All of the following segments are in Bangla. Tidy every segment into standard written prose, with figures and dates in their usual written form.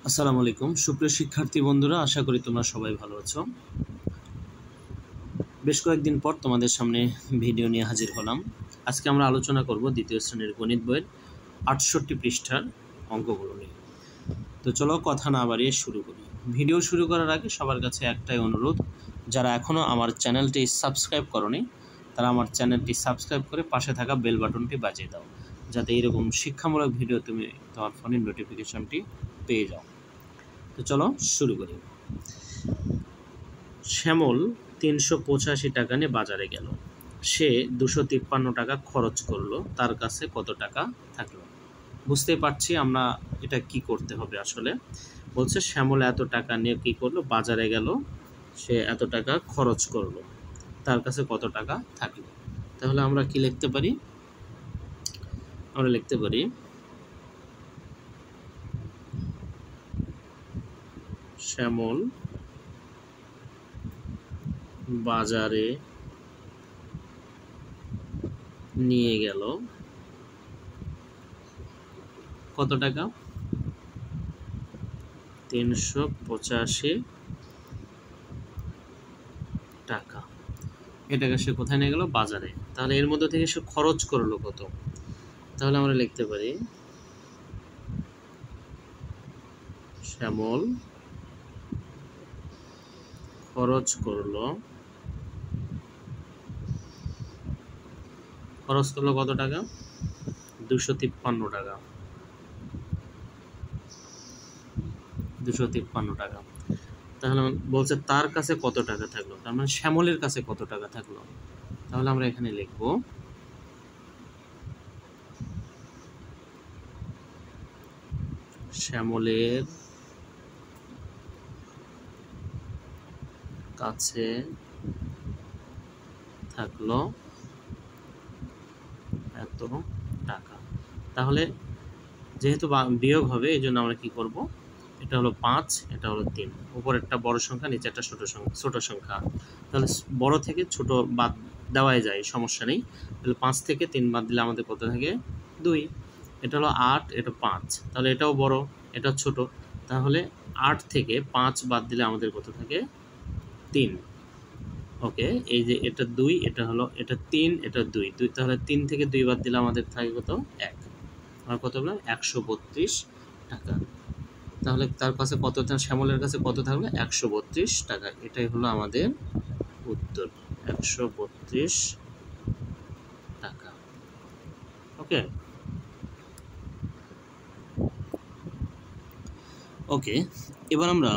আসসালামু আলাইকুম সুপ্রিয় শিক্ষার্থী বন্ধুরা, আশা করি তোমরা সবাই ভালো আছো। বেশ কয়েকদিন পর তোমাদের সামনে ভিডিও নিয়ে হাজির হলাম। আজকে আমরা আলোচনা করব দ্বিতীয় শ্রেণীর গণিত বইয়ের 68 পৃষ্ঠার অঙ্কগুলো নিয়ে। তো চলো কথা না বাড়িয়ে শুরু করি। ভিডিও শুরু করার আগে সবার কাছে একটাই অনুরোধ, যারা এখনও আমার চ্যানেলটি সাবস্ক্রাইব করোনি তারা আমার চ্যানেলটি সাবস্ক্রাইব করে পাশে থাকা বেল বাটনটি বাজিয়ে দাও, যাতে এরকম শিক্ষামূলক ভিডিও তুমি তোমার ফোনের নোটিফিকেশনটি পেয়ে যাও। তো চলো শুরু করি। শ্যামল 385 টাকা নিয়ে বাজারে গেল। সে 253 টাকা খরচ করলো, তার কাছে কত টাকা থাকলো? বুঝতেই পারছি আমরা এটা কি করতে হবে। আসলে বলছে শ্যামল এত টাকা নিয়ে কি করলো, বাজারে গেল, সে এত টাকা খরচ করলো, তার কাছে কত টাকা থাকলো। তাহলে আমরা কি লিখতে পারি? আমরা লিখতে পারি শ্যামল বাজারে নিয়ে গেল কত টাকা? 385 টাকা। এটাকে সে কোথায় নিয়ে গেল? বাজারে। তাহলে এর মধ্যে থেকে সে খরচ করলো কত? তাহলে আমরা লিখতে পারি শ্যামল খরচ করলো কত টাকা? 253 টাকা। 253 টাকা। তাহলে বলছে তার কাছে কত টাকা থাকলো, তার মানে শ্যামলের কাছে কত টাকা থাকলো। তাহলে আমরা এখানে লিখব শ্যামলের কাছে থাকলো এত টাকা। তাহলে যেহেতু বিয়োগ হবে এই জন্য আমরা কি করব, এটা হলো 5, এটা হলো 3, উপরে একটা বড় সংখ্যা, নিচে একটা ছোট সংখ্যা। তাহলে বড় থেকে ছোট বাদ দেওয়াই যায়, সমস্যা নেই। তাহলে 5 থেকে 3 বাদ দিলে আমাদের কত থাকে? 2। এটা হলো 8, এটা 5, তাহলে এটাও বড়, এটা ছোট। তাহলে 8 থেকে 5 বাদ দিলে আমাদের কত থাকে? 3। ওকে, এই যে এটা 2, এটা হলো, এটা 3, এটা 2, তাহলে 3 থেকে 2 বাদ দিলে আমাদের থাকে কত? 1। আর কত বললাম? 132 টাকা। তাহলে তার কাছে কত, শ্যামলের কাছে কত থাকবে? 132 টাকা। এটাই হলো আমাদের উত্তর, 132 টাকা। ওকে ওকে এবার আমরা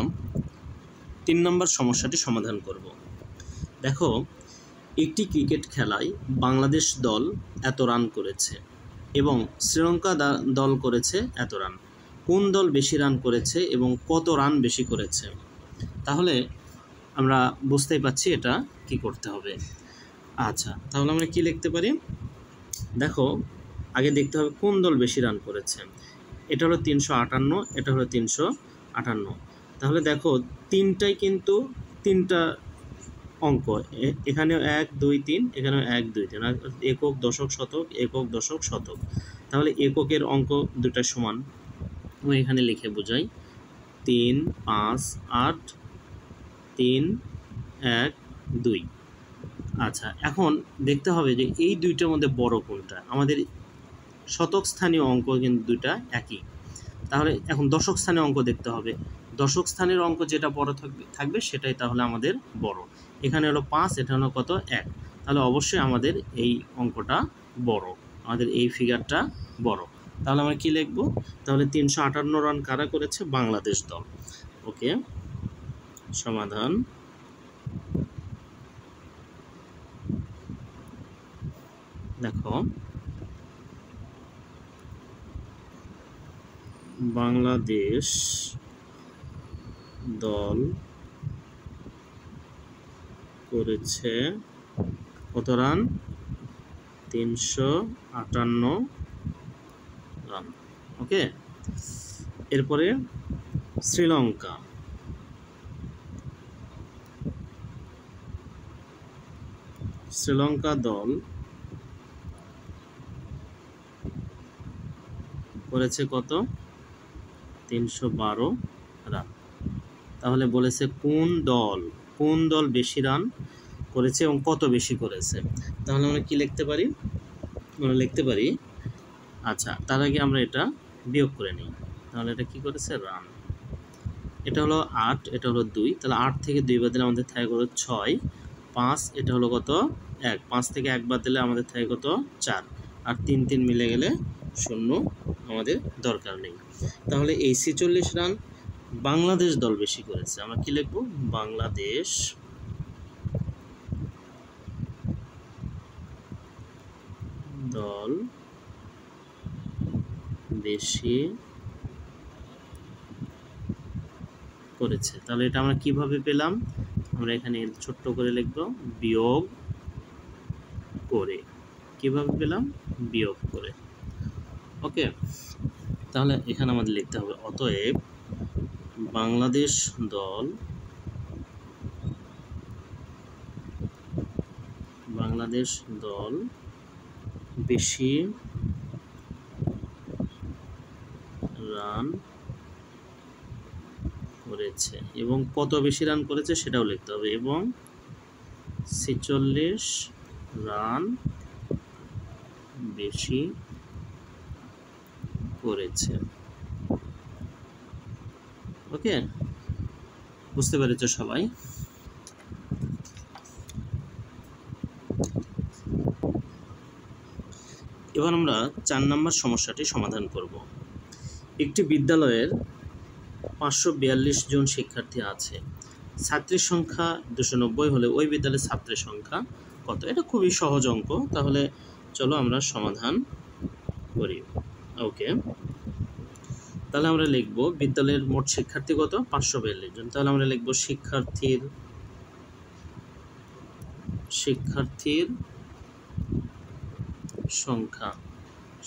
3 নম্বর সমস্যাটি সমাধান করব। দেখো, একটি ক্রিকেট খেলায় বাংলাদেশ দল এত রান করেছে এবং শ্রীলঙ্কা দল করেছে এত রান। কোন দল বেশি রান করেছে এবং কত রান বেশি করেছে? তাহলে আমরা বুঝতেই পাচ্ছি এটা কি করতে হবে। আচ্ছা, তাহলে আমরা কি লিখতে পারি? দেখো, আগে দেখতে হবে কোন দল বেশি রান করেছে। এটা হলো 358, এটা হলো 358। তাহলে দেখো, তিনটাই কিন্তু 3টা অঙ্ক, এখানেও 1 2 3, এখানেও 1 2 3, একক দশক শতক, একক দশক শতক। তাহলে এককের অঙ্ক দুটা সমান, আমি এখানে লিখে বোঝাই। 3 5 8 3 1 2। আচ্ছা, এখন দেখতে হবে যে এই দুইটার মধ্যে বড় কোনটা। আমাদের শতক স্থানীয় অঙ্ক কিন্তু দুইটা একই। তাহলে এখন দশক স্থানীয় অঙ্ক দেখতে হবে। দশক স্থানের অঙ্ক যেটা বড় থাকবে সেটাই তাহলে আমাদের বড়। এখানে হলো 5, এটা হলো কত? 1। তাহলে অবশ্যই আমাদের এই অঙ্কটা বড়, আমাদের এই ফিগারটা বড়। তাহলে আমরা কি লিখব? তাহলে 358 রান কারা করেছে? বাংলাদেশ দল। ওকে, সমাধান। দেখো, বাংলাদেশ দল করেছে কত রান? 358 রান। ওকে, এরপরে শ্রীলঙ্কা দল করেছে কত? 312 তাহলে বলেছে কোন দল বেশি রান করেছে এবং কত বেশি করেছে। তাহলে আমরা কি লিখতে পারি, আমরা লিখতে পারি, আচ্ছা তার আগে আমরা এটা বিয়োগ করে নিই। তাহলে এটা কি করেছে, রান। এটা হলো 8, এটা হলো 2, তাহলে 8 থেকে 2 বাদ দিলে আমাদের থাকে কত 6, 5, এটা হলো কত 1, 5 থেকে 1 বাদ দিলে আমাদের থাকে কত 4, আর 3 3 মিলে গেলে 0, আমাদের দরকার নেই। তাহলে এই 46 রান বাংলাদেশ দল বেশি করেছে। আমরা কি লিখব, বাংলাদেশ দল বেশি করেছে। তাহলে এটা আমরা কিভাবে পেলাম, আমরা এখানে ছোট্ট করে লিখব বিয়োগ করে। কিভাবে পেলাম, বিয়োগ করে। ওকে, তাহলে এখানে আমাদের লিখতে হবে অতএব বাংলাদেশ দল বেশি রান করেছে এবং কত বেশি রান করেছে সেটাও লিখতে হবে, এবং 46 রান বেশি করেছে। ওকে, বুঝতে পেরেছো সবাই? এবার আমরা 4 নম্বর সমস্যাটি সমাধান করব। একটি বিদ্যালয়ের 542 জন শিক্ষার্থী আছে, ছাত্রীর সংখ্যা 290 হলে ওই বিদ্যালয়ের ছাত্রের সংখ্যা কত? এটা খুবই সহজ অঙ্ক, তাহলে চলো আমরা সমাধান করি। ওকে, তাহলে আমরা লিখব বিদ্যালয়ের মোট শিক্ষার্থী কত, 542 জন। তাহলে আমরা লিখব শিক্ষার্থীর সংখ্যা,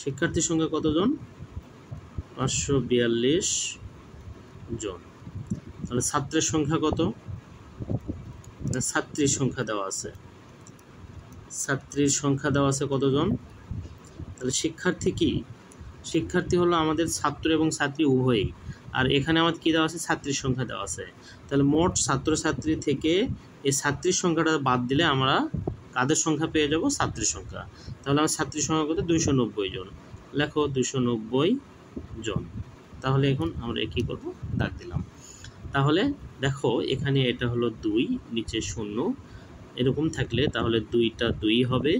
শিক্ষার্থীর সংখ্যা কতজন, 542 জন। তাহলে ছাত্রের সংখ্যা কত, ছাত্রীর সংখ্যা দেওয়া আছে, ছাত্রীর সংখ্যা দেওয়া আছে কতজন। তাহলে শিক্ষার্থী কি, শিক্ষার্থী হলো আমাদের ছাত্র এবং ছাত্রী উভয়ই, আর এখানে আমাদের কী দেওয়া আছে, ছাত্রীর সংখ্যা দেওয়া আছে। তাহলে মোট ছাত্রছাত্রী থেকে এই ছাত্রীর সংখ্যাটা বাদ দিলে আমরা কাদের সংখ্যা পেয়ে যাব, ছাত্রীর সংখ্যা। তাহলে আমার ছাত্রীর সংখ্যা কত, 290 জন। লেখো 290 জন। তাহলে এখন আমরা কী করব, দাগ দিলাম। তাহলে দেখো এখানে এটা হলো 2, নিচে 0 এরকম থাকলে তাহলে 2টা 2 হবে,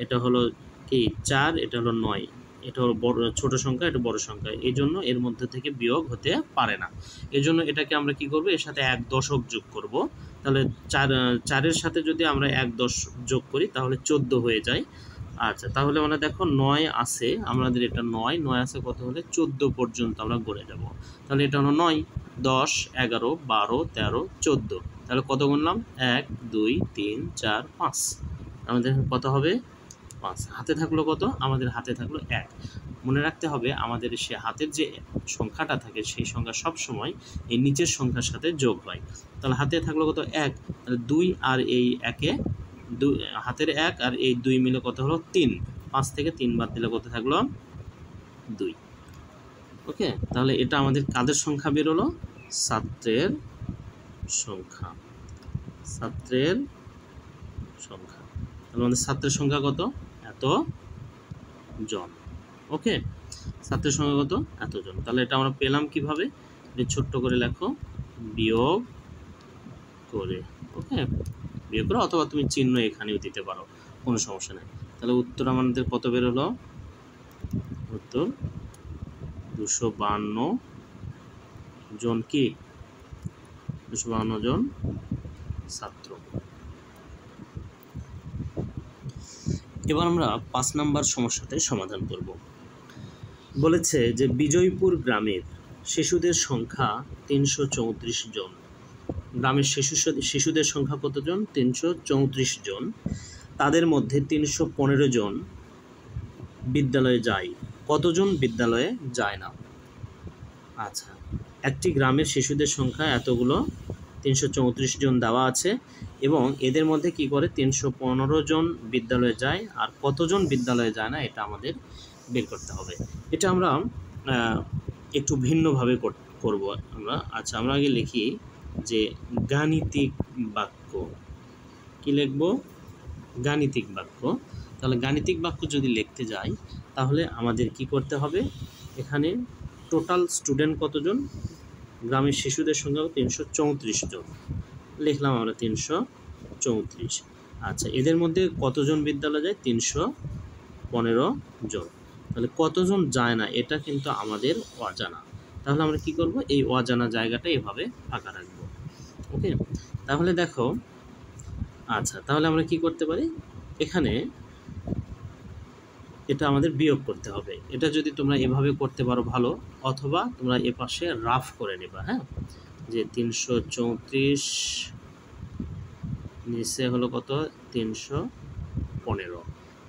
এটা হলো কি 4, এটা হলো 9, এটা হলো বড় ছোট সংখ্যা, এটা বড় সংখ্যা, এই জন্য এর মধ্যে থেকে বিয়োগ হতে পারে না। এই জন্য এটাকে আমরা কি করব, এর সাথে 1 দশক যোগ করব। তাহলে 4-এর সাথে যদি আমরা 1 দশক যোগ করি তাহলে 14 হয়ে যায়। আচ্ছা, তাহলে আমরা দেখো 9 আছে, আমাদের এটা 9 আছে কত হলে 14 পর্যন্ত আমরা গড়ে যাব। তাহলে এটা হলো 9, 10, 11, 12, 13, 14। তাহলে কত গুনলাম, 1 2 3 4 5, আমাদের কত হবে 5। হাতে থাকলো কত, আমাদের হাতে থাকলো 1। মনে রাখতে হবে আমাদের সে হাতের যে সংখ্যাটা থাকে সেই সংখ্যা সব সময় এই নিচের সংখ্যার সাথে যোগ হয়। তাহলে হাতে থাকলো কত 1, তাহলে 2 আর এই 1-এ 2, হাতের 1 আর এই 2 মিলে কত হলো 3, 5 থেকে 3 বাদ দিলে কত থাকলো 2। ওকে, তাহলে এটা আমাদের কাদের সংখ্যা বের হলো, ছাত্রের সংখ্যা, ছাত্রের সংখ্যা। তাহলে আমাদের ছাত্রের সংখ্যা কত, এত জন। ওকে, ছাত্রের সংখ্যা কত, এত জন। তাহলে এটা আমরা পেলাম কিভাবে, ছোট্ট করে লেখো বিয়োগ করে। ওকে, বিয়োগ করে, অথবা তুমি চিহ্ন এখানেও দিতে পারো, কোনো সমস্যা নেই। তাহলে উত্তর আমাদের কত বের হলো, উত্তর 252 জন, কি 252 জন ছাত্র। এবার আমরা 5 নম্বর সমস্যাতে সমাধান করব। বলেছে যে বিজয়পুর গ্রামের শিশুদের সংখ্যা 334 জন। গ্রামের শিশুদের সংখ্যা কতজন, 334 জন। তাদের মধ্যে 315 জন বিদ্যালয়ে যায়, কতজন বিদ্যালয়ে যায় না। আচ্ছা, একটি গ্রামের শিশুদের সংখ্যা এতগুলো, 334 জন দেওয়া আছে, এবং এদের মধ্যে কি করে 315 জন বিদ্যালয়ে যায়, আর কতজন বিদ্যালয়ে যায় না এটা আমাদের বের করতে হবে। এটা আমরা একটু ভিন্নভাবে করব আমরা। আচ্ছা, আমরা আগে লিখি যে গাণিতিক বাক্য। কি লিখব? গাণিতিক বাক্য। তাহলে গাণিতিক বাক্য যদি লিখতে যাই তাহলে আমাদের কি করতে হবে? এখানে টোটাল স্টুডেন্ট কতজন? গ্রামের শিশুদের সংখ্যা 334 জন। লিখলাম আমরা 334। আচ্ছা, এদের মধ্যে কতজন বিদ্যালয়ে যায়? 315 জন। তাহলে কতজন যায় না এটা কিন্তু আমাদের অজানা। তাহলে আমরা কি করব? এই অজানা জায়গাটা এভাবে ফাঁকা রাখবো। ওকে, তাহলে দেখো, আচ্ছা তাহলে আমরা কি করতে পারি? এখানে এটা আমাদের বিয়োগ করতে হবে। এটা যদি তোমরা এভাবে করতে পারো ভালো, অথবা তোমরা এপাশে রাফ করে নেবা। হ্যাঁ, যে 334 নিচে হলো কত? 315।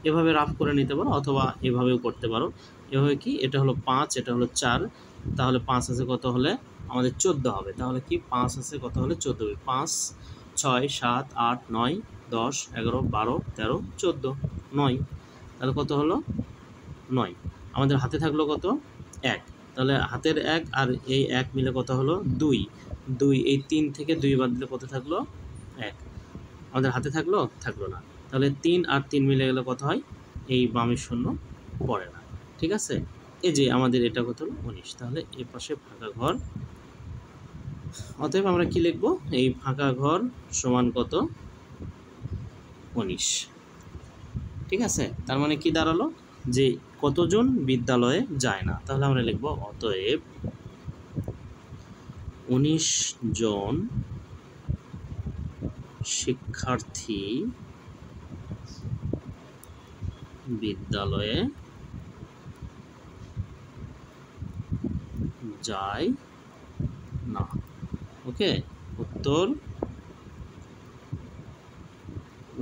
এভাবে রাফ করে নিতে পারো, অথবা এভাবেও করতে পারো। এভাবে কি, এটা হলো 5, এটা হলো 4, তাহলে 5 আছে কত হলে আমাদের 14 হবে। তাহলে কি 5 আছে কত হলে 14 হবে? 5, 6, 7, 8, 9, 10, 11, 12, 13, 14, 9। তাহলে কত হলো? 9। আমাদের হাতে থাকলো কত? 1। তাহলে হাতের 1 আর এই 1 মিলে কত হলো? 2। 2, এই 3 থেকে 2 বাদ দিলে কত থাকলো? 1। আমাদের হাতে থাকলো? থাকলো না। তাহলে 3 আর 3 মিলে গেলে কত হয়? এই বামের শূন্য পড়ে না। ঠিক আছে, এই যে আমাদের এটা কত হলো? 19। তাহলে এর পাশে ফাঁকা ঘর। অতএব আমরা কি লিখব? এই ফাঁকা ঘর সমান কত? 19। ঠিক আছে, তার মানে কি দাঁড়ালো? যে কতজন বিদ্যালয়ে যায় না। তাহলে আমরা লিখব অতএব 19 জন শিক্ষার্থী বিদ্যালয়ে যায় না। ওকে, উত্তর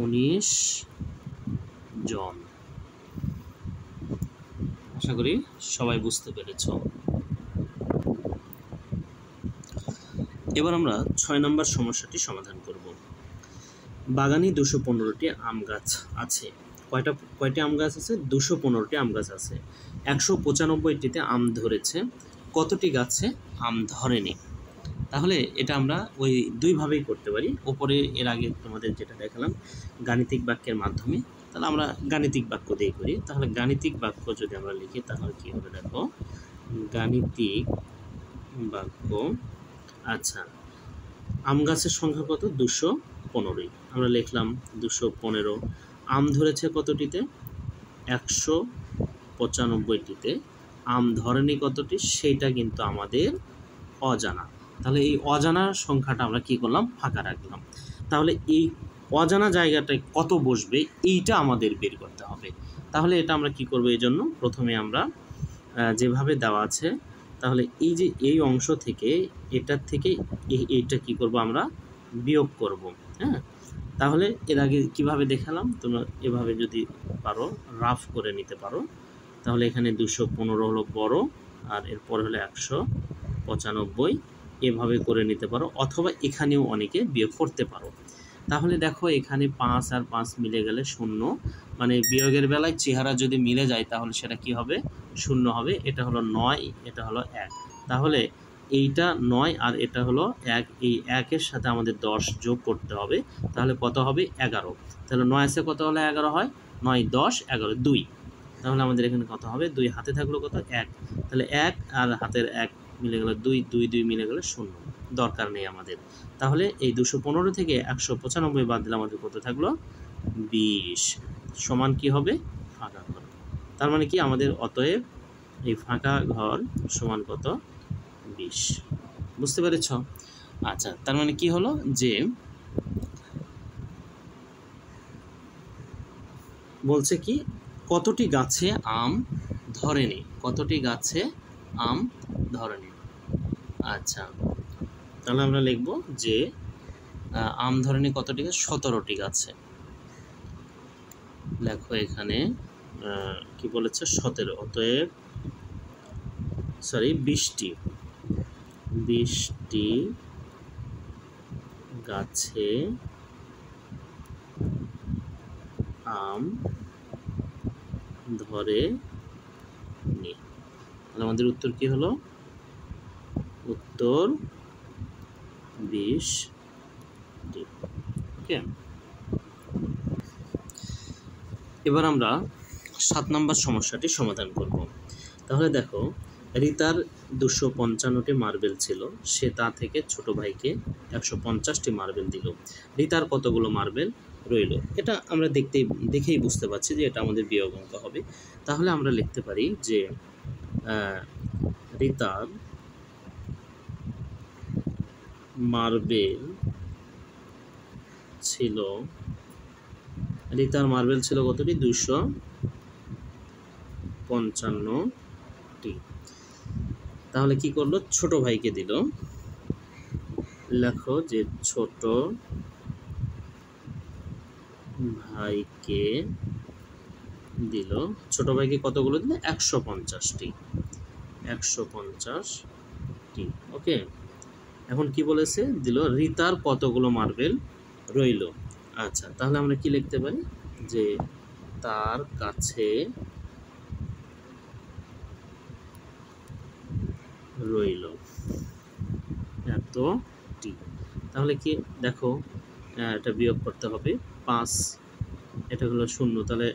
19 জন। আশা করি সবাই বুঝতে পেরেছ। এবার আমরা 6 নম্বর সমস্যাটি সমাধান করব। বাগানে 215টি আম গাছ আছে। কয়টি আম গাছ আছে? 215টি আম গাছ আছে। 195টিতে আম ধরেছে, কতটি গাছে আম ধরেনি? তাহলে এটা আমরা ওই দুইভাবেই করতে পারি। ওপরে এর আগে তোমাদের যেটা দেখালাম গাণিতিক বাক্যের মাধ্যমে, তাহলে আমরা গাণিতিক বাক্য দিয়ে করি। তাহলে গাণিতিক বাক্য যদি আমরা লিখি তাহলে কি হবে? দেখো, গাণিতিক বাক্য। আচ্ছা, আম গাছের সংখ্যা কত? 215। আমরা লিখলাম 215। আম ধরেছে কতটিতে? 195টিতে। আম ধরেনি কতটি? সেইটা কিন্তু আমাদের অজানা। তাহলে এই অজানা সংখ্যাটা আমরা কি করলাম? ফাঁকা রাখলাম। তাহলে এই অজানা জায়গাটায় কত বসবে এইটা আমাদের বের করতে হবে। তাহলে এটা আমরা কি করব? এই জন্য প্রথমে আমরা যেভাবে দেওয়া আছে, তাহলে এই যে এই অংশ থেকে এটার থেকে এইটা কি করব? আমরা বিয়োগ করব। হ্যাঁ, তাহলে এর আগে কিভাবে দেখালাম, তোমরা এভাবে যদি পারো রাফ করে নিতে পারো। তাহলে এখানে 215 হলো বড়, আর এরপর হলো 195, এভাবে করে নিতে পারো, অথবা এখানেও অনেকে বিয়োগ করতে পারো। তাহলে দেখো, এখানে 5 আর 5 মিলে গেলে 0, মানে বিয়োগের বেলায় চেহারা যদি মিলে যায় তাহলে সেটা কি হবে? 0 হবে। এটা হলো 9, এটা হলো 1। তাহলে এইটা 9 আর এটা হলো 1, এই 1-এর সাথে আমাদের 10 যোগ করতে হবে। তাহলে কত হবে? 11। তাহলে 9 আছে কত হলে 11 হয়? 9, 10, 11, 2। তাহলে আমাদের এখানে কত হবে? 2 হাতে থাকলো কত? 1। তাহলে 1 আর হাতের 1 মিলে গেল 2, 2, 2 মিলে গেলে 0, দরকার নেই আমাদের। তাহলে এই 215 থেকে 195 বাদ দিলে আমাদের কত থাকলো? 20। সমান কি হবে? ফাঁকা ঘর। তার মানে কি আমাদের অতএব এই ফাঁকা ঘর সমান কত? 20। বুঝতে পেরেছ? আচ্ছা, তার মানে কি হলো? যে বলছে কি কতটি গাছে আম ধরেনি, কতটি গাছে আম ধরেনি। আচ্ছা, তাহলে আমরা লিখব যে আম ধরেনি কতটি গাছ? 17টি গাছে। দেখো এখানে কি বলেছে? 17। অতএব 20টি গাছে আম ধরেনি। তাহলে আমাদের উত্তর কি হলো? উত্তর 20টি। ওকে, এবার আমরা 7 নম্বর সমস্যাটি সমাধান করব। তাহলে দেখো, রিতার 255টি মার্বেল ছিল, সে তা থেকে ছোট ভাইকে 150টি মার্বেল দিল। রিতার কতগুলো মার্বেল রইল? এটা আমরা দেখেই বুঝতে পারছি যে এটা আমাদের বিয়োগ অঙ্ক হবে। তাহলে আমরা লিখতে পারি যে রিতার মার্বেল ছিল কতটি? 255টি। তাহলে কি করলো? ছোট ভাইকে দিল। লেখো যে ছোট ভাইকে দিল। ছোট ভাইকে কতগুলো দিল? 150টি। 150টি। ওকে, এখন কি বলেছে? দিল রিতার কতগুলো মার্বেল রইল। আচ্ছা, তাহলে আমরা কি লিখতে পারি? যে তার কাছে রইল এতটি। তাহলে কি দেখো, এটা বিয়োগ করতে হবে। 5, এটা হলো 0। তাহলে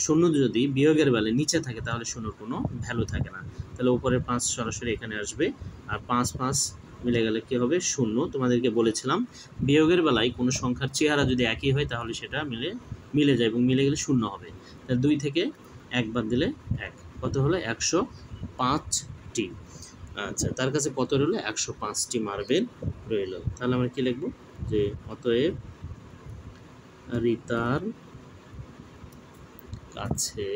0 যদি বিয়োগের বেলে নিচে থাকে তাহলে 0-র কোনো ভ্যালু থাকে না। তাহলে উপরে 5 সরাসরি এখানে আসবে, আর 5 5 মিলে গেলে কি হবে? 0। তোমাদেরকে বলেছিলাম বিয়োগের বেলায় কোনো সংখ্যার চেহারা যদি একই হয় তাহলে সেটা মিলে যায়, এবং মিলে গেলে 0 হবে। তাহলে 2 থেকে 1 বাদ দিলে 1, কত হলো? 105টি। আচ্ছা, তার কাছে কত রইল? 105টি মার্বেল রইল। তাহলে আমরা কি লিখব? যে অতএব রিতার কাছে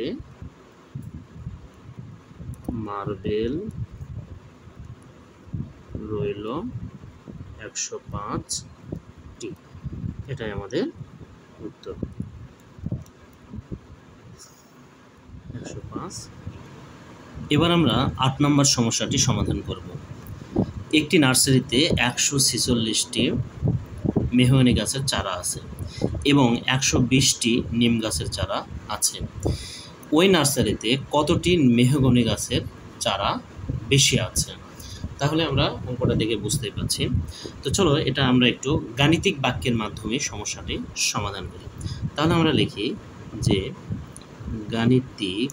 মার্বেল রইল 105টি। এটাই আমাদের উত্তর, 105। এবার আমরা 8 নম্বর সমস্যাটি সমাধান করব। একটি নার্সারিতে 146টি মেহগনি গাছের চারা আছে এবং 120টি নিম গাছের চারা আছে। ওই নার্সারিতে কতটি মেহগনি গাছের চারা বেশি আছে? তাহলে আমরা অঙ্কটা দেখে বুঝতেই পারছি। তো চলো এটা আমরা একটু গাণিতিক বাক্যের মাধ্যমে সমস্যাটি সমাধান করি। তাহলে আমরা লিখি যে গাণিতিক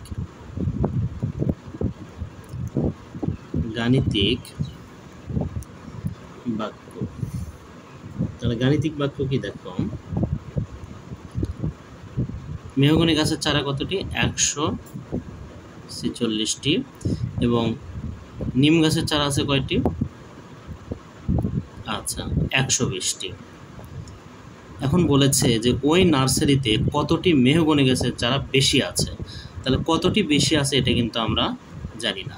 বাক্য। তাহলে গাণিতিক বাক্য কি? দেখো, মেহগনি গাছের চারা কতটি? 146টি, এবং নিম গাছের চারা আছে কয়টি? আচ্ছা, 120টি। এখন বলেছে যে ওই নার্সারিতে কতটি মেহগনি গাছের চারা বেশি আছে। তাহলে কতটি বেশি আছে এটা কিন্তু আমরা জানি না,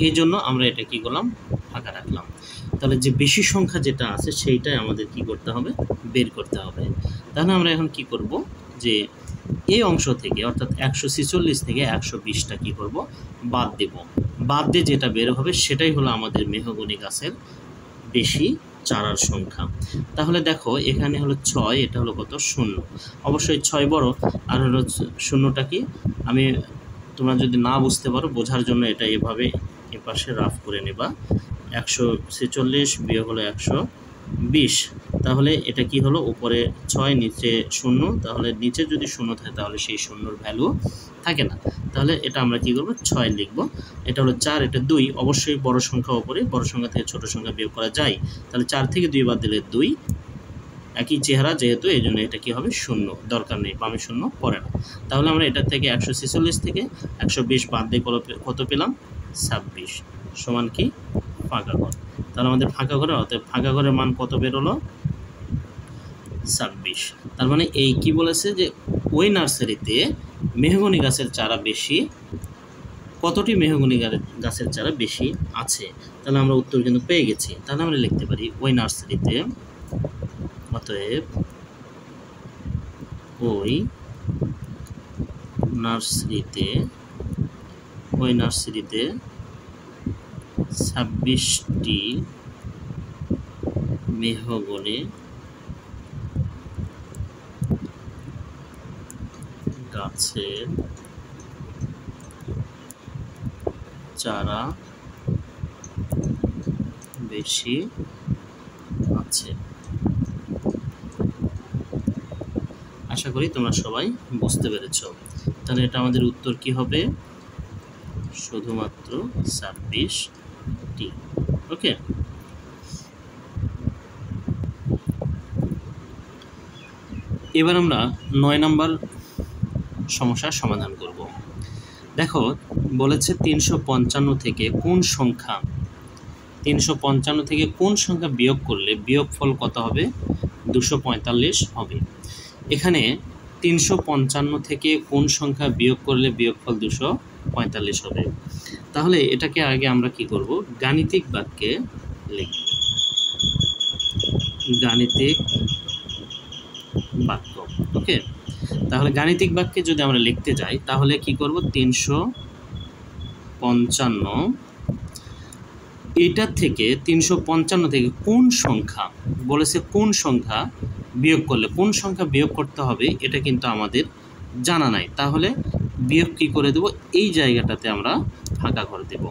এই জন্য আমরা এটা কি করলাম? ফাঁকা রাখলাম। তাহলে যে বেশি সংখ্যা যেটা আছে সেইটাই আমাদের কি করতে হবে? বের করতে হবে। তাহলে আমরা এখন কি করব? যে এই অংশ থেকে, অর্থাৎ 146 থেকে 120টা কি করব? বাদ দেব। বাদ দিয়ে যেটা বের হবে সেটাই হলো আমাদের মেহগনি গাছের বেশি চারার সংখ্যা। তাহলে দেখো, এখানে হলো 6, এটা হলো কত? 0। অবশ্যই 6 বড়, আর হলো 0টা কি? তোমরা যদি না বুঝতে পারো, বোঝার জন্য এটা এভাবে এপাশে রাফ করে নেবা। 146 বিয়োগ হলো 120। তাহলে এটা কি হলো? উপরে 6, নিচে 0। তাহলে নিচে যদি 0 থাকে তাহলে সেই 0-র ভ্যালু থাকে না। তাহলে এটা আমরা কি করব? 6 লিখব। এটা হলো 4, এটা 2। অবশ্যই বড় সংখ্যা উপরে, বড় সংখ্যা থেকে ছোট সংখ্যা বিয়োগ করা যায়। তাহলে 4 থেকে 2 বাদ দিলে 2, একই চেহারা যেহেতু, এই জন্য এটা কি হবে? 0। দরকার নেই, বামে 0 পড়ে না। তাহলে আমরা এটা থেকে 146 থেকে 120 বাদ দিয়ে কত পেলাম? 26 সমান কি? ফাঁকা ঘর। তাহলে আমাদের ফাঁকা ঘরে, অর্থাৎ ফাঁকা ঘরের মান কত বেরোলো? 26। তার মানে এই কি বলেছে? যে ওই নার্সারিতে মেহগনি গাছের চারা বেশি, কতটি মেহগনি গাছের চারা বেশি আছে। তাহলে আমরা উত্তর কিন্তু পেয়ে গেছি। তাহলে আমরা লিখতে পারি ওই নার্সারিতে, অতএব ওই নার্সারিতে 26টি মেহগনি গাছের চারা বেশি আছে। আছে। আশা করি তোমরা সবাই বুঝতে পেরেছো। তাহলে এটা আমাদের উত্তর কি হবে? শুধুমাত্র 26টি। ওকে, এবার আমরা 9 নম্বর সমস্যার সমাধান করব। দেখো বলেছে 355 থেকে কোন সংখ্যা 355 থেকে কোন সংখ্যা বিয়োগ করলে বিয়োগফল কত হবে? 245 হবে। এখানে 355 থেকে কোন সংখ্যা বিয়োগ করলে বিয়োগফল 245 হবে। তাহলে এটাকে আগে আমরা কি করব? গাণিতিক বাক্যে লিখব। গাণিতিক বাক্য। ওকে, তাহলে গাণিতিক বাক্যে যদি আমরা লিখতে যাই তাহলে কি করব? 355 এটা থেকে 355 থেকে কোন সংখ্যা বলেছে, কোন সংখ্যা বিয়োগ করলে কোন সংখ্যা বিয়োগ করতে হবে এটা কিন্তু আমাদের জানা নাই। তাহলে বিয়োগ কি করে দেব? এই জায়গাটাতে আমরা ফাঁকা করে দেব।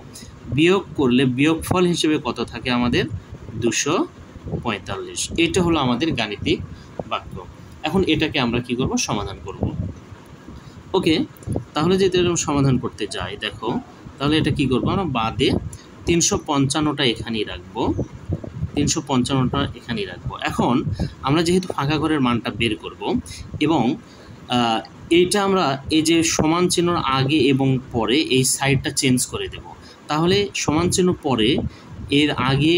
বিয়োগ করলে বিয়োগফল হিসেবে কত থাকে আমাদের? 245। এটা হলো আমাদের গাণিতিক বাক্য। এখন এটাকে আমরা কি করব? সমাধান করব। ওকে, তাহলে যদি এরকম সমাধান করতে যাই, দেখো তাহলে এটা কি করব? আমরা বাদে 355টা এখানেই রাখবো, 355টা এখানেই রাখবো। এখন আমরা যেহেতু ফাঁকা ঘরের মানটা বের করব এবং এইটা আমরা এই যে সমান চিহ্নর আগে এবং পরে এই সাইডটা চেঞ্জ করে দেব। তাহলে সমান চিহ্ন পরে এর আগে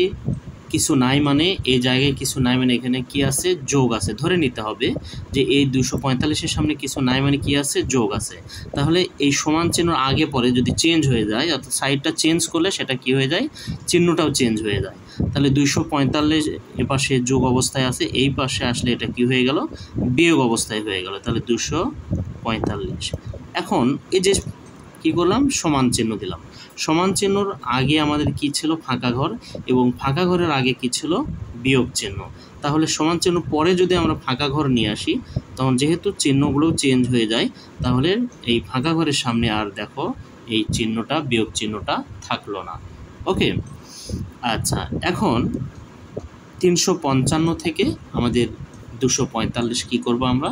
কিছু নাই মানে এই জায়গায় কিছু নাই মানে এখানে কি আছে? যোগ আছে। ধরে নিতে হবে যে এই 245-এর সামনে কিছু নাই মানে কি আছে? যোগ আছে। তাহলে এই সমান চিহ্নর আগে পরে যদি চেঞ্জ হয়ে যায়, অর্থাৎ সাইডটা চেঞ্জ করলে সেটা কি হয়ে যায়? চিহ্নটাও চেঞ্জ হয়ে যায়। তাহলে 245 এপাশে যোগ অবস্থায় আছে, এই পাশে আসলে এটা কি হয়ে গেল? বিয়োগ অবস্থায় হয়ে গেল। তাহলে 245। এখন এই যে কি করলাম? সমান চিহ্ন দিলাম। সমান চিহ্নর আগে আমাদের কি ছিল? ফাঁকা ঘর, এবং ফাঁকা ঘরের আগে কি ছিল? বিয়োগ চিহ্ন। তাহলে সমান চিহ্ন পরে যদি আমরা ফাঁকা ঘর নিয়ে আসি, তখন যেহেতু চিহ্নগুলো চেঞ্জ হয়ে যায়, তাহলে এই ফাঁকা ঘরের সামনে আর দেখো এই চিহ্নটা, বিয়োগ চিহ্নটা থাকলো না। ওকে, আচ্ছা, এখন 355 থেকে আমাদের 245 কি করব? আমরা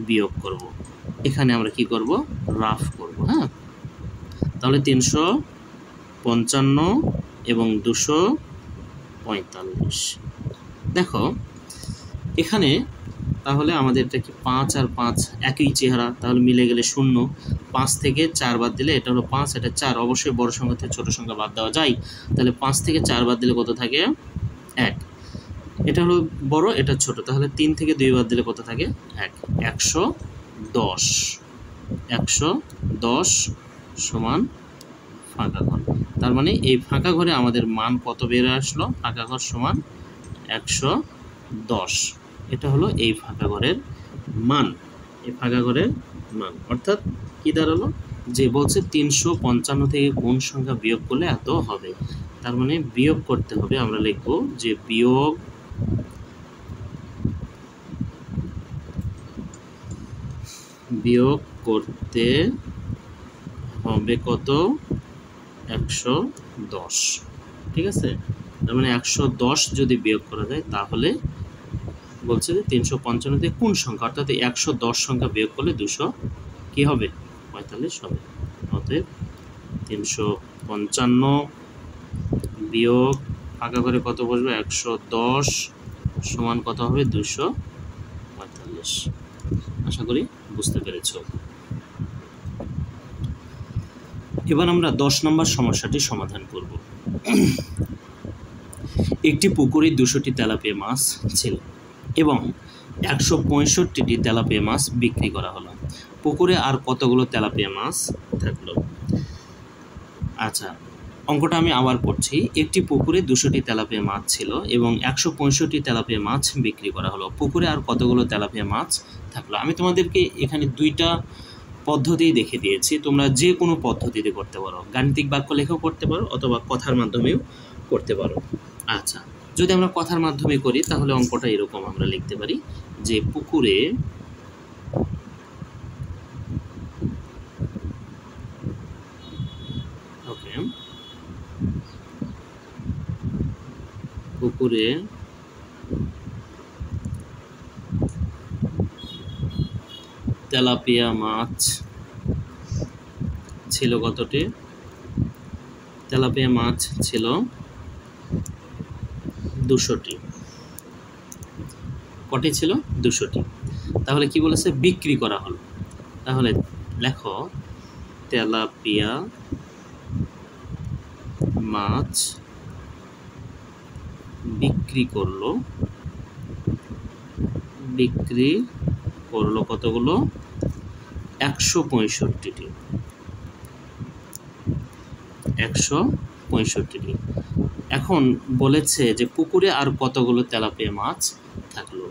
বিয়োগ করব। এখানে আমরা কি করব? রাফ করব। হ্যাঁ, তাহলে 355 এবং 245। দেখো এখানে তাহলে আমাদের এটা কি 5 আর 5 একই চেহারা, তাহলে মিলে গেলে 0। 5 থেকে 4 বাদ দিলে এটা হলো 5, এটা 4। অবশ্যই বড় সংখ্যা থেকে ছোট সংখ্যা বাদ দেওয়া যায়। তাহলে 5 থেকে 4 বাদ দিলে কত থাকে? 1। এটা হলো বড়, এটা ছোট। তাহলে 3 থেকে 2 বাদ দিলে কত থাকে? 1। 110। 110 সমান ফাঁকা ঘর। তার মানে এই ফাঁকা ঘরে আমাদের মান কত বের আসলো? ফাঁকা ঘর সমান 110। এটা হলো এই ফাঁকা ঘরের মান। এই ফাঁকা ঘরের মান অর্থাৎ কি দাঁড়ালো? যে বলছে 355 থেকে কোন সংখ্যা বিয়োগ করলে এত হবে। তার মানে বিয়োগ করতে হবে, আমরা লিখব যে বিয়োগ করতে হবে কত? 110। ঠিক আছে, তার মানে 110 যদি বিয়োগ করা যায় তাহলে বলছে যে 355 থেকে কোন সংখ্যা, অর্থাৎ 110 সংখ্যা বিয়োগ করলে 200 কি হবে? 45 হবে। অতএব 355 বিয়োগ ফাঁকা করে কত বসবে? 110 সমান কত হবে? 245। আশা করি বুঝতে পেরেছ। এবার আমরা 10 নম্বর সমস্যাটি সমাধান করব। একটি পুকুরে 200টি তেলাপিয়া মাছ ছিল এবং 165টি তেলাপিয়া মাছ বিক্রি করা হলো। পুকুরে আর কতগুলো তেলাপিয়া মাছ থাকলো? আচ্ছা, অঙ্কটা আমি আবার পড়ছি। একটি পুকুরে 200টি তেলাপিয়া মাছ ছিল এবং 165টি তেলাপিয়া মাছ বিক্রি করা হলো। পুকুরে আর কতগুলো তেলাপিয়া মাছ থাকলো? আমি তোমাদেরকে এখানে 2টা পদ্ধতি দেখে দিয়েছি। তোমরা যে কোনো পদ্ধতিতে করতে পারো, গাণিতিক বাক্য লেখাও করতে পারো অথবা কথার মাধ্যমেও করতে পারো। আচ্ছা, যদি আমরা কথার মাধ্যমে করি তাহলে অঙ্কটা এরকম আমরা লিখতে পারি যে পুকুরে তেলাপিয়া মাছ ছিল কতটি? তেলাপিয়া মাছ ছিল 200টি। কটি ছিল? 200টি। তাহলে কি বলেছে? বিক্রি করা হলো। তাহলে লেখো তেলাপিয়া মাছ বিক্রি করলো কতগুলো? 165টি। 165টি। এখন বলেছে যে পুকুরে আর কতগুলো তেলাপিয়া মাছ থাকলো?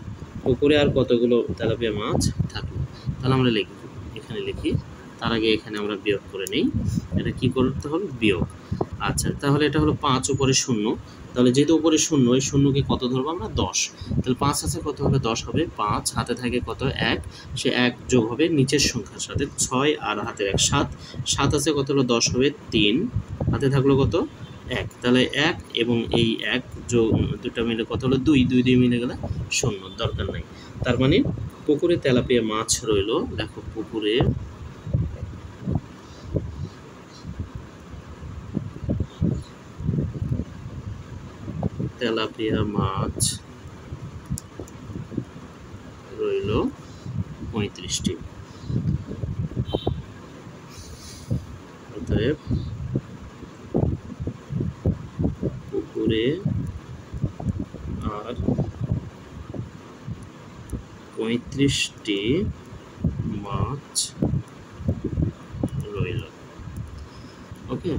পুকুরে আর কতগুলো তেলাপিয়া মাছ থাকলো? তাহলে আমরা লিখি, এখানে লিখি। তার আগে এখানে আমরা বিয়োগ করে নিই। এটা কি করতে হবে? বিয়োগ। আচ্ছা, তাহলে এটা হলো 5 উপরে 0। তাহলে যেহেতু উপরে 0, এই শূন্যকে কত ধরবো আমরা? 10। তাহলে 5 আছে কত হলে 10 হবে? 5 হাতে থাকে কত? 1। সে 1 যোগ হবে নিচের সংখ্যার সাথে 6 আর হাতের 1 7। 7 আছে কত হলো? 10 হবে 3। হাতে থাকলো কত? 1। তাহলে 1 এবং এই 1 যোগ দুটো মিলে কত হলো? 2। 2 2 মিলে গেলে 0, দরকার নাই। তার মানে পুকুরে তেলাপিয়া মাছ রইলো। দেখো পুকুরে তেলাপিয়া মাছ রইল 35টি। অতএব পুকুরে আর 35টি মাছ রইল। ওকে,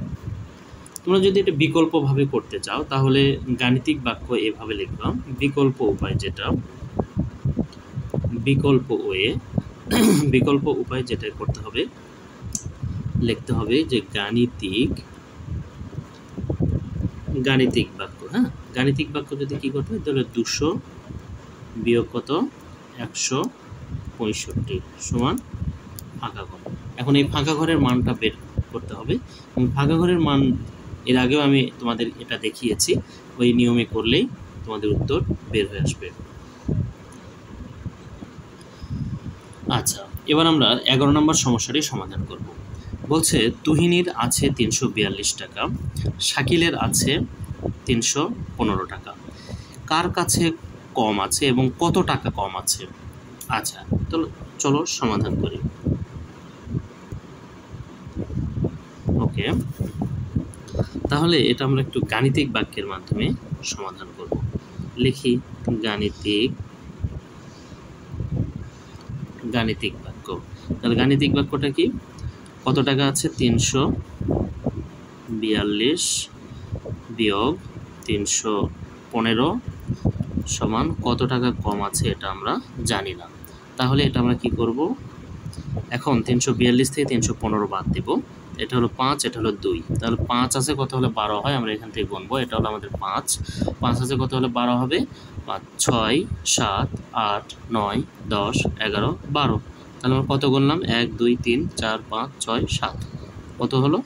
তোমরা যদি এটা বিকল্পভাবে করতে চাও তাহলে গাণিতিক বাক্য এভাবে লিখবা। বিকল্প উপায় যেটা করতে হবে, লিখতে হবে যে গাণিতিক বাক্য। হ্যাঁ, গাণিতিক বাক্য যদি কি করতে হয়? তাহলে 200 বিয়োগ কত? 165 সমান ফাঁকা ঘর। এখন এই ফাঁকা ঘরের মানটা বের করতে হবে। এবং ফাঁকা ঘরের মান এর আগেও আমি তোমাদের এটা দেখিয়েছি। ওই নিয়মে করলেই তোমাদের উত্তর বের হয়ে আসবে। আচ্ছা, এবার আমরা 11 নম্বর সমস্যাটি সমাধান করব। বলছে তুহিনীর আছে 342 টাকা, শাকিলের আছে 315 টাকা। কার কাছে কম আছে এবং কত টাকা কম আছে? আচ্ছা, চলো সমাধান করি। ওকে, তাহলে এটা আমরা একটু গাণিতিক বাক্যের মাধ্যমে সমাধান করব। লিখি গাণিতিক বাক্য। তাহলে গাণিতিক বাক্যটা কি? কত টাকা আছে? 342 বিয়োগ 315 সমান কত টাকা কম আছে এটা আমরা জানি না। তাহলে এটা আমরা কি করব? এখন 342 থেকে 315 বাদ দেব। এটা হলো 5, এটা হলো 2। তাহলে 5 আছে কত হলে 12 হয়? আমরা এখান থেকে গুনবো। এটা হলো আমাদের 5। 5 আছে কত হলে 12 হবে? 5 6 7 8 9 10 11 12। তাহলে আমরা কত গুনলাম? 1 2 3 4 5 6 7। কত হলো?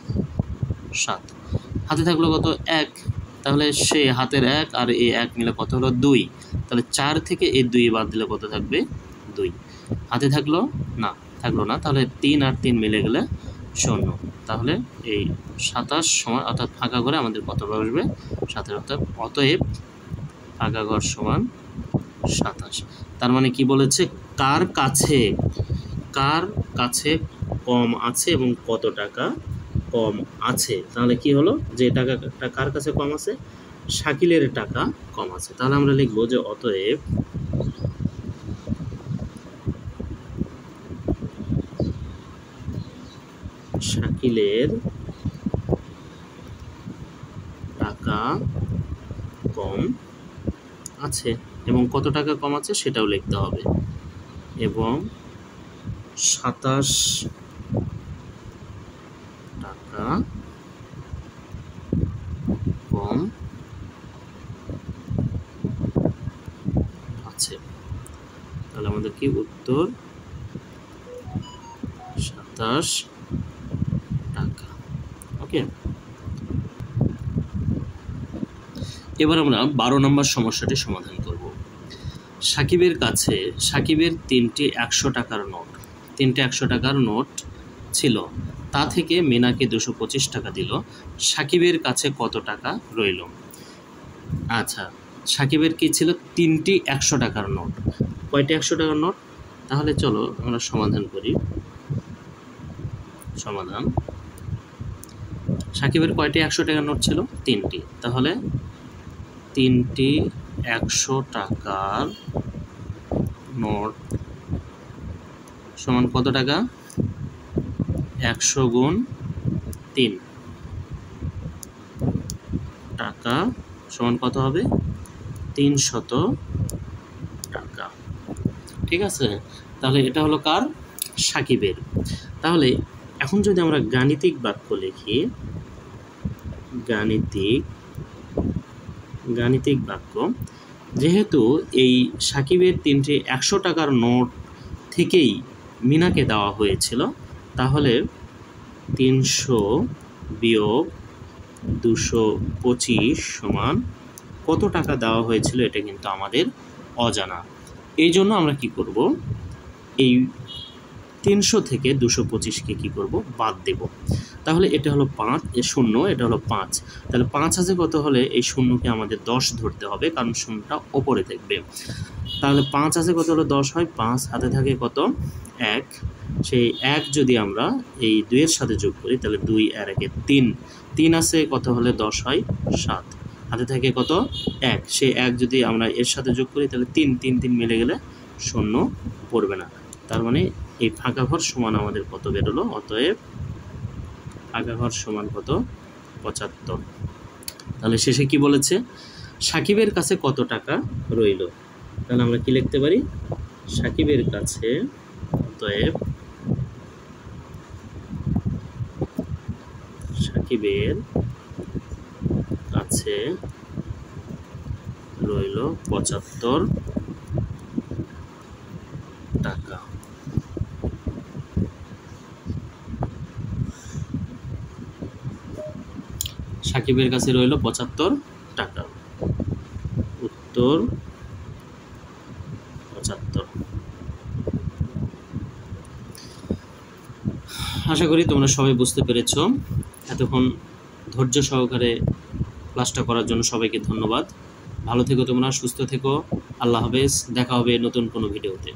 7। হাতে থাকলো কত? 1। তাহলে সে হাতের 1 আর এই 1 মিলে কত হলো? 2। তাহলে 4 থেকে এই 2 বাদ দিলে কত থাকবে? 2। হাতে থাকলো না। তাহলে 3 আর 3 মিলে গেলে 0। তাহলে এই 27 সমান, অর্থাৎ ফাঁকা ঘরে আমাদের কত বসবে? 27। অতএব ফাঁকা ঘর সমান 27। তার মানে কি বলেছে? কার কাছে কম আছে এবং কত টাকা কম আছে। তাহলে কি হলো? যে টাকাটা কার কাছে কম আছে? শাকিলের টাকা কম আছে। তাহলে আমরা লিখবো যে অতএব শাকিলের টাকা কম আছে এবং কত টাকা কম আছে সেটাও লিখতে হবে। এবং 27 টাকা কম আছে। তাহলে আমাদের কি উত্তর? 27 টাকা। ওকে, এবার আমরা 12 নম্বর সমস্যাটি সমাধান করব। সাকিবের 3টি 100 টাকার নোট 3টে 100 টাকার নোট ছিল, তা থেকে মিনাকে 225 টাকা দিল। সাকিবের কাছে কত টাকা রইল? আচ্ছা, সাকিবের কি ছিল? 3টি 100 টাকার নোট। কয়টি 100 টাকার নোট? তাহলে চলো আমরা সমাধান করি। সমাধান, সাকিবের কয়টি 100 টাকার নোট ছিল? 3টি। তাহলে 3টি 100 টাকার নোট সমান কত টাকা? 100 গুণ 3 টাকা সমান কত হবে? 300 টাকা। ঠিক আছে, তাহলে এটা হলো কার? সাকিবের। তাহলে এখন যদি আমরা গাণিতিক বাক্য লিখি, গাণিতিক বাক্য, যেহেতু এই সাকিবের 3টে 100 টাকার নোট থেকেই মিনাকে দেওয়া হয়েছিল, তাহলে 300 বিয়োগ 225 সমান কত টাকা দেওয়া হয়েছিল এটা কিন্তু আমাদের অজানা। এই জন্য আমরা কি করব? এই 300 থেকে 225কে কি করব? বাদ দেব। তাহলে এটা হলো 5, এ 0, এটা হলো 5। তাহলে 5 আছে কত হলে এই শূন্যকে আমাদের 10 ধরতে হবে, কারণ শূন্যটা ওপরে থাকবে। তাহলে 5 আছে কত হলে 10 হয়? 5 হাতে থাকে কত? 1। সেই 1 যদি আমরা এই 2 এর সাথে যোগ করি, তাহলে 2 আর 1 3। 3 আছে কত হলে 10 হয়? 7। হাতে থাকে কত? 1। সেই 1 যদি আমরা এর সাথে যোগ করি, তাহলে 3 মিলে গেলে 0 পড়বে না। তার মানে এই ফাঁকা ঘর সমান আমাদের কত বেরোলো? অতএব ফাঁকা ঘর সমান কত? 75। তাহলে শেষে কি বলেছে? সাকিবের কাছে কত টাকা রইল? তাহলে আমরা কি লিখতে পারি? সাকিবের কাছে, অতএব সাকিবের কাছে রইল 75 টাকা। সাকিবের কাছে রইল 75 টাকা। উত্তর 75। আশা করি তোমরা সবাই বুঝতে পেরেছো। এতক্ষণ ধৈর্য সহকারে ক্লাসটা করার জন্য সবাইকে ধন্যবাদ। ভালো থেকো তোমরা, সুস্থ থেকো। আল্লাহ হাফেজ। দেখা হবে নতুন কোনো ভিডিওতে।